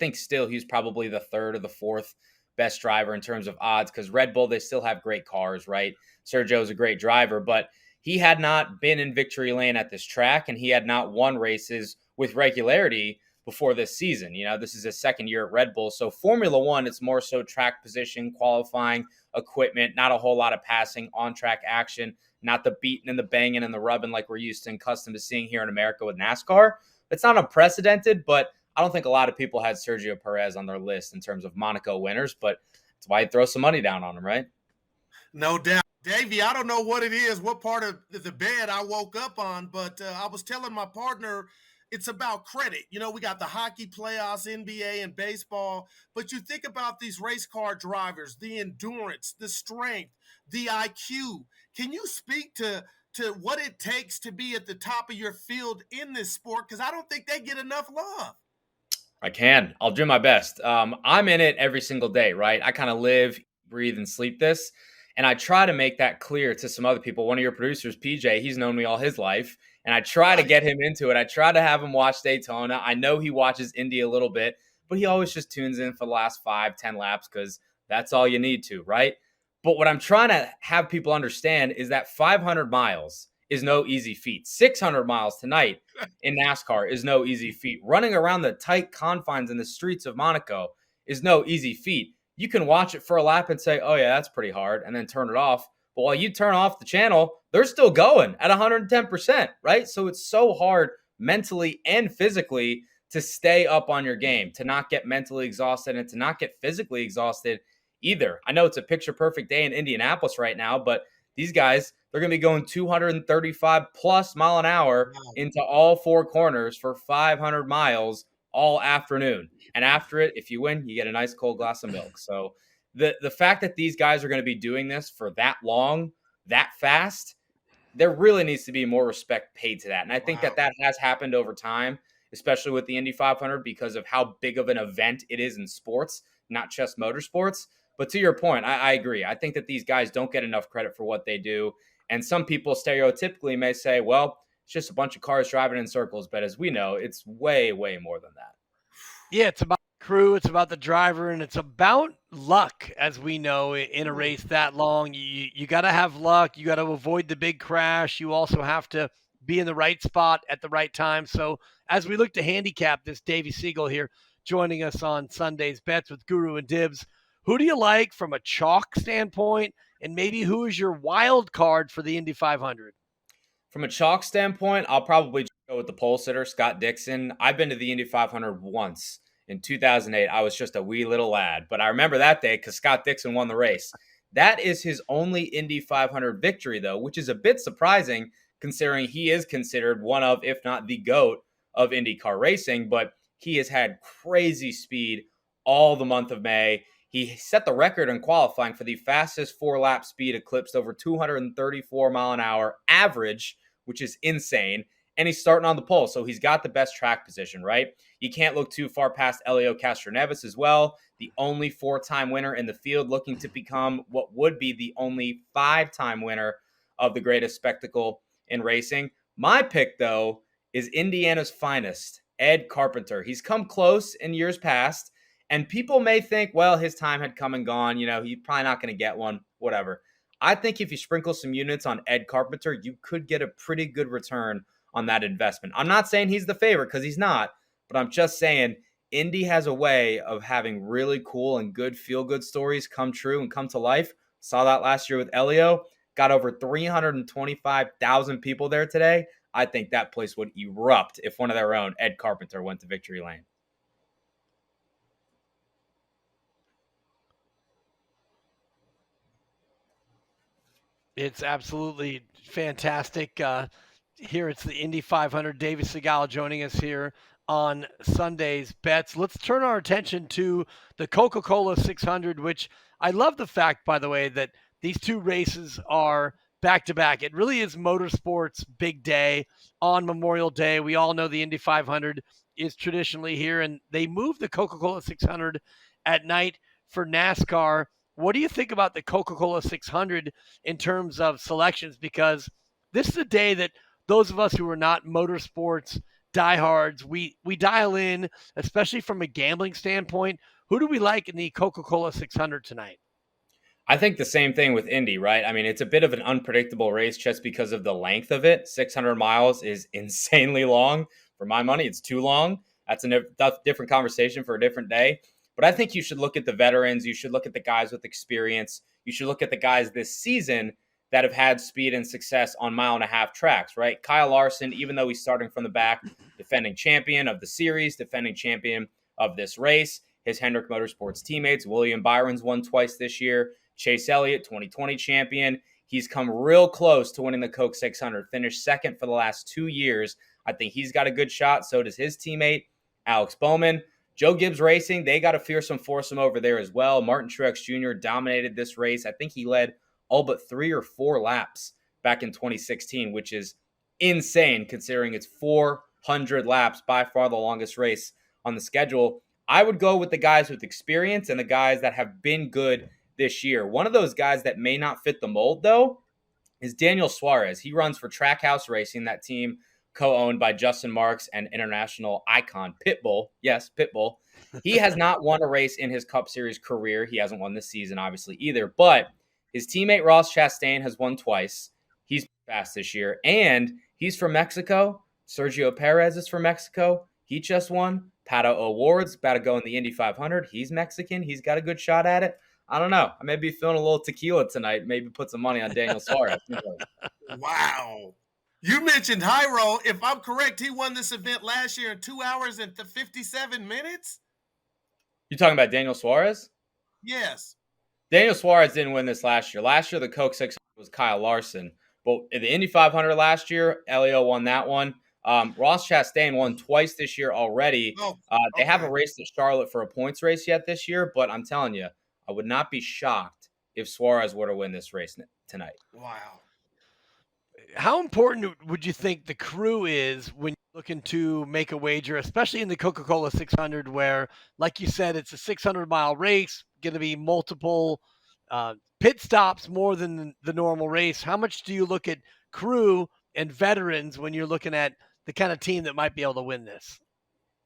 think still he's probably the third or the fourth best driver in terms of odds, because Red Bull, they still have great cars, right? Sergio's a great driver, but he had not been in victory lane at this track, and he had not won races with regularity before this season. This is his second year at Red Bull. So Formula One, it's more so track position, qualifying, equipment, not a whole lot of passing, on-track action, not the beating and the banging and the rubbing like we're used to and accustomed to seeing here in America with NASCAR. It's not unprecedented, but I don't think a lot of people had Sergio Perez on their list in terms of Monaco winners, but that's why I'd throw some money down on him, right? No doubt. Davey, I don't know what it is, what part of the bed I woke up on, but I was telling my partner it's about credit. We got the hockey playoffs, NBA, and baseball, but you think about these race car drivers, the endurance, the strength, the IQ. Can you speak to what it takes to be at the top of your field in this sport? Because I don't think they get enough love. I can. I'll do my best. I'm in it every single day, right? I kind of live, breathe, and sleep this. And I try to make that clear to some other people. One of your producers, PJ, he's known me all his life. And I try to get him into it. I try to have him watch Daytona. I know he watches Indy a little bit, but he always just tunes in for the last 5-10 laps because that's all you need to, right? But what I'm trying to have people understand is that 500 miles is no easy feat. 600 miles tonight in NASCAR is no easy feat. Running around the tight confines in the streets of Monaco is no easy feat. You can watch it for a lap and say, oh yeah, that's pretty hard, and then turn it off. But while you turn off the channel, they're still going at 110%, right? So it's so hard mentally and physically to stay up on your game, to not get mentally exhausted and to not get physically exhausted either. I know it's a picture-perfect day in Indianapolis right now, but these guys, they're going to be going 235 plus mile an hour into all four corners for 500 miles all afternoon. And after it, if you win, you get a nice cold glass of milk. So the fact that these guys are going to be doing this for that long, that fast, there really needs to be more respect paid to that. And I think that has happened over time, especially with the Indy 500, because of how big of an event it is in sports, not just motorsports. But to your point, I agree. I think that these guys don't get enough credit for what they do. And some people stereotypically may say, well, it's just a bunch of cars driving in circles. But as we know, it's way, way more than that. Yeah, it's about the crew, it's about the driver, and it's about luck, as we know, in a race that long. You got to have luck. You got to avoid the big crash. You also have to be in the right spot at the right time. So as we look to handicap this, Davey Segal here joining us on Sunday's Bets with Guru and Dibs. Who do you like from a chalk standpoint, and maybe who is your wild card for the Indy 500? From a chalk standpoint, I'll probably go with the pole sitter, Scott Dixon. I've been to the Indy 500 once in 2008. I was just a wee little lad, but I remember that day because Scott Dixon won the race. That is his only Indy 500 victory, though, which is a bit surprising considering he is considered one of, if not the GOAT of IndyCar racing, but he has had crazy speed all the month of May. He set the record in qualifying for the fastest 4-lap speed, eclipsed over 234 mile an hour average, which is insane. And he's starting on the pole, so he's got the best track position, right? You can't look too far past Elio Castroneves as well, the only 4-time winner in the field, looking to become what would be the only 5-time winner of the greatest spectacle in racing. My pick, though, is Indiana's finest, Ed Carpenter. He's come close in years past, and people may think, well, his time had come and gone. He's probably not going to get one, whatever. I think if you sprinkle some units on Ed Carpenter, you could get a pretty good return on that investment. I'm not saying he's the favorite because he's not, but I'm just saying Indy has a way of having really cool and good feel-good stories come true and come to life. Saw that last year with Elio. Got over 325,000 people there today. I think that place would erupt if one of their own, Ed Carpenter, went to victory lane. It's absolutely fantastic. Here it's the Indy 500. Davey Segal joining us here on Sunday's Bets. Let's turn our attention to the CocaCola 600, which I love the fact, by the way, that these two races are back-to-back. It really is motorsports big day on Memorial Day. We all know the Indy 500 is traditionally here, and they move the CocaCola 600 at night for NASCAR. What do you think about the CocaCola 600 in terms of selections? Because this is a day that those of us who are not motorsports diehards, we dial in, especially from a gambling standpoint. Who do we like in the Coca-Cola 600 tonight? I think the same thing with Indy, right? I mean, it's a bit of an unpredictable race just because of the length of it. 600 miles is insanely long. For my money, it's too long. That's a different conversation for a different day. But I think you should look at the veterans. You should look at the guys with experience. You should look at the guys this season that have had speed and success on mile-and-a-half tracks, right? Kyle Larson, even though he's starting from the back, defending champion of the series, defending champion of this race. His Hendrick Motorsports teammates, William Byron's won twice this year. Chase Elliott, 2020 champion. He's come real close to winning the Coke 600, finished second for the last 2 years. I think he's got a good shot. So does his teammate, Alex Bowman. Joe Gibbs Racing, they got a fearsome foursome over there as well. Martin Truex Jr. dominated this race. I think he led all but 3 or 4 laps back in 2016, which is insane considering it's 400 laps, by far the longest race on the schedule. I would go with the guys with experience and the guys that have been good this year. One of those guys that may not fit the mold, though, is Daniel Suarez. He runs for Trackhouse Racing, that team co-owned by Justin Marks and international icon Pitbull. Yes, Pitbull. He has not won a race in his Cup Series career. He hasn't won this season, obviously, either. But his teammate Ross Chastain has won twice. He's fast this year. And he's from Mexico. Sergio Perez is from Mexico. He just won. Pato O'Ward's about to go in the Indy 500. He's Mexican. He's got a good shot at it. I don't know. I may be feeling a little tequila tonight. Maybe put some money on Daniel Suarez. Wow. You mentioned Jairo. If I'm correct, he won this event last year in 2 hours and 57 minutes? You talking about Daniel Suarez? Yes. Daniel Suarez didn't win this last year. Last year, the Coke 600 was Kyle Larson. But in the Indy 500 last year, Elio won that one. Ross Chastain won twice this year already. They haven't raced at Charlotte for a points race yet this year, but I'm telling you, I would not be shocked if Suarez were to win this race tonight. Wow. How important would you think the crew is when you're looking to make a wager, especially in the Coca-Cola 600, where, like you said, it's a 600-mile race, going to be multiple pit stops more than the normal race? How much do you look at crew and veterans when you're looking at the kind of team that might be able to win this?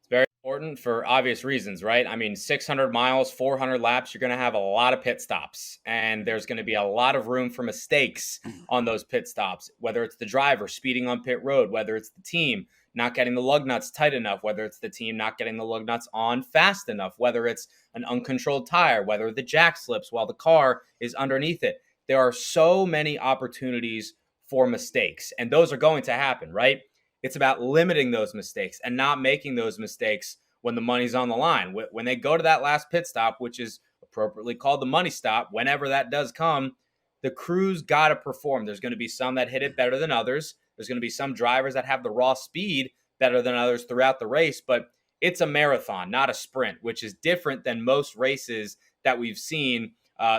It's very important for obvious reasons, right? I mean, 600 miles, 400 laps, you're going to have a lot of pit stops, and there's going to be a lot of room for mistakes on those pit stops, whether it's the driver speeding on pit road, whether it's the team not getting the lug nuts tight enough, whether it's the team not getting the lug nuts on fast enough, whether it's an uncontrolled tire, whether the jack slips while the car is underneath it. There are so many opportunities for mistakes, and those are going to happen, right? It's about limiting those mistakes and not making those mistakes when the money's on the line. When they go to that last pit stop, which is appropriately called the money stop, whenever that does come, the crew's got to perform. There's going to be some that hit it better than others. There's going to be some drivers that have the raw speed better than others throughout the race, but it's a marathon, not a sprint, which is different than most races that we've seen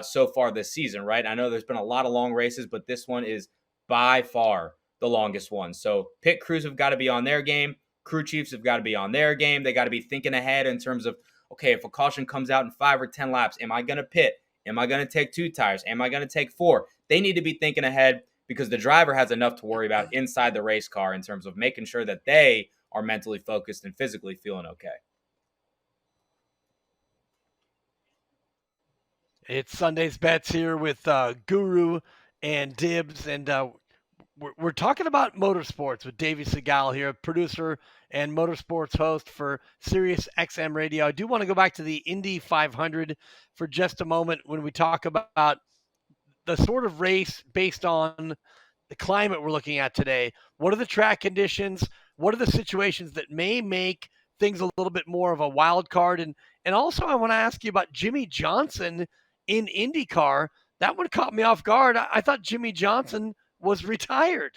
so far this season, right? I know there's been a lot of long races, but this one is by far the longest one. So pit crews have got to be on their game. Crew chiefs have got to be on their game. They got to be thinking ahead in terms of, okay, if a caution comes out in 5 or 10 laps, am I going to pit? Am I going to take 2 tires? Am I going to take 4? They need to be thinking ahead because the driver has enough to worry about inside the race car in terms of making sure that they are mentally focused and physically feeling okay. It's Sunday's Bets here with Guru and Dibs, and we're talking about motorsports with Davey Segal here, producer and motorsports host for Sirius XM Radio. I do want to go back to the Indy 500 for just a moment when we talk about the sort of race based on the climate we're looking at today. What are the track conditions? What are the situations that may make things a little bit more of a wild card? And also I want to ask you about Jimmy Johnson in IndyCar. That one caught me off guard. I thought Jimmy Johnson was retired.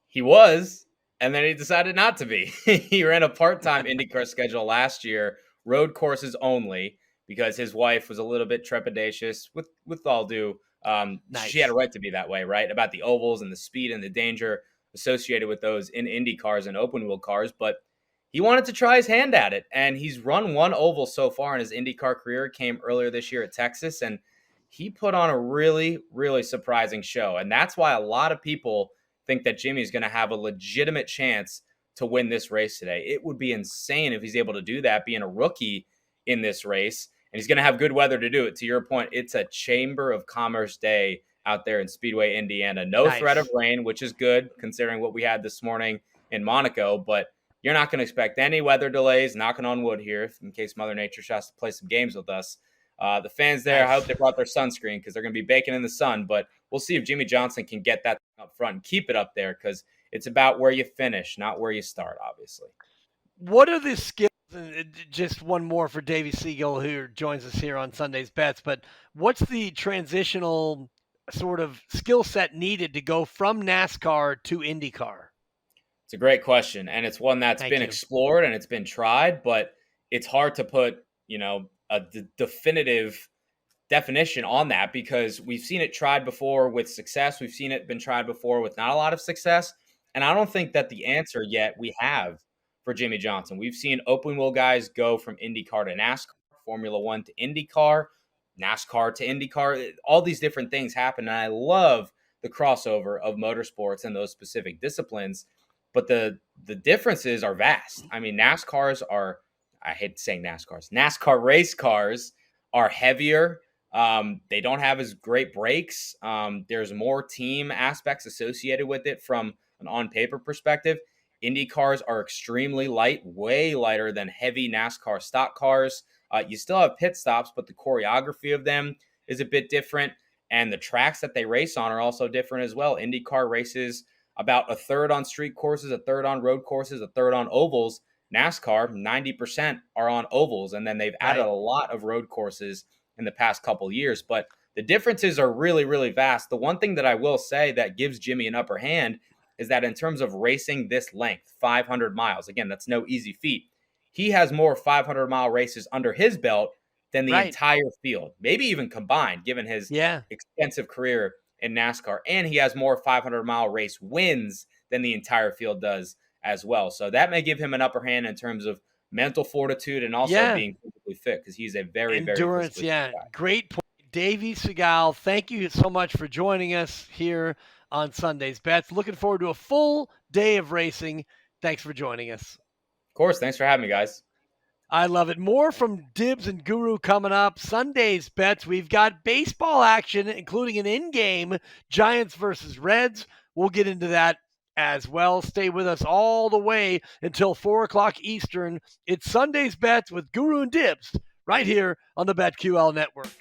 He was, and then he decided not to be. He ran a part-time IndyCar schedule last year, road courses only, because his wife was a little bit trepidatious, with all due. Nice. She had a right to be that way, right? About the ovals and the speed and the danger associated with those in Indy cars and open wheel cars. But he wanted to try his hand at it, and he's run one oval so far in his IndyCar career. It came earlier this year at Texas, and he put on a really, really surprising show. And that's why a lot of people think that Jimmy's going to have a legitimate chance to win this race today. It would be insane if he's able to do that, being a rookie in this race. And he's going to have good weather to do it. To your point, it's a Chamber of Commerce day out there in Speedway, Indiana. No threat of rain, which is good considering what we had this morning in Monaco. But you're not going to expect any weather delays, knocking on wood here, in case Mother Nature tries to play some games with us. The fans there, I hope they brought their sunscreen because they're going to be baking in the sun. But we'll see if Jimmy Johnson can get that up front and keep it up there, because it's about where you finish, not where you start, obviously. What are the skills? Just one more for Davey Segal, who joins us here on Sunday's Bets. But what's the transitional sort of skill set needed to go from NASCAR to IndyCar? It's a great question, and it's one that's been explored and it's been tried, but it's hard to put, a definitive definition on that, because we've seen it tried before with success. We've seen it been tried before with not a lot of success. And I don't think that the answer yet we have for Jimmy Johnson. We've seen open wheel guys go from IndyCar to NASCAR, Formula One to IndyCar, NASCAR to IndyCar. All these different things happen. And I love the crossover of motorsports and those specific disciplines. But the differences are vast. I mean, I hate saying NASCAR race cars are heavier. They don't have as great brakes. There's more team aspects associated with it from an on-paper perspective. Indy cars are extremely light, way lighter than heavy NASCAR stock cars. You still have pit stops, but the choreography of them is a bit different. And the tracks that they race on are also different as well. IndyCar races about a third on street courses, a third on road courses, a third on ovals. NASCAR, 90% are on ovals. And then they've added a lot of road courses in the past couple years. But the differences are really, really vast. The one thing that I will say that gives Jimmy an upper hand is that in terms of racing this length, 500 miles, again, that's no easy feat. He has more 500-mile races under his belt than the entire field, maybe even combined, given his extensive career in NASCAR. And he has more 500-mile race wins than the entire field does as well. So that may give him an upper hand in terms of mental fortitude and also being physically fit, because he's a very, endurance. Very great point. Davey Segal, thank you so much for joining us here on Sunday's Bets. Looking forward to a full day of racing. Thanks for joining us. Of course. Thanks for having me, guys. I love it. More from Dibs and Guru coming up. Sunday's Bets. We've got baseball action, including an in-game Giants versus Reds. We'll get into that as well. Stay with us all the way until 4 o'clock Eastern. It's Sunday's Bets with Guru and Dibs right here on the BetQL Network.